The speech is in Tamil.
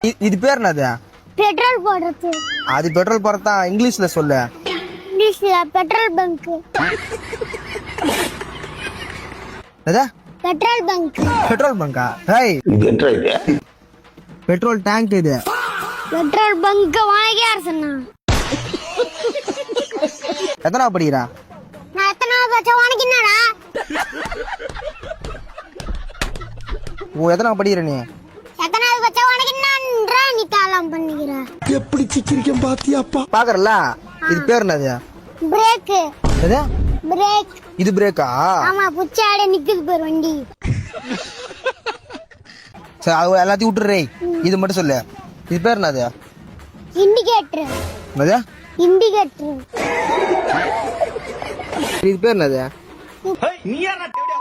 இது பேர் என்னது? பெட்ரோல் போடுறது. அது பெட்ரோல் போறதா இங்கிலீஷ்ல சொல்லு. இங்கிலீஷ்ல பெட்ரோல் பங்க். எது? Petrol bunk. பெட்ரோல் பங்கா? ஹேய், பெட்ரோல் டேங்க் இது. பெட்ரோல் பங்க் வாங்கி யார் சொன்னா? எத்தனை படிக்கிறா? நான் எத்தனாவது வச்சா உனக்கு என்னடா? எத்தனை படிக்கிற நீ? எத்தனாவது வச்சா உனக்கு என்னன்றா நீ காலம் பண்ணிக்கிற? எப்படி சிக்கிரிக்கம் பாத்தியாப்பா? பாக்குறல, இது பேர் என்னது? பிரேக். எது? பிரேக். இது பிரேக்கா? ஆமா, புச்சாட நிக்குது பேர் வண்டி. சரி, அது எல்லாத்தையும் விட்டுறே. இது மட்டும் சொல்லு, இது பேர் என்னது? இண்டிகேட்டர். என்னது? இண்டிகேட்டர். இது பேர் என்னது? நீ யாரா தேடியா?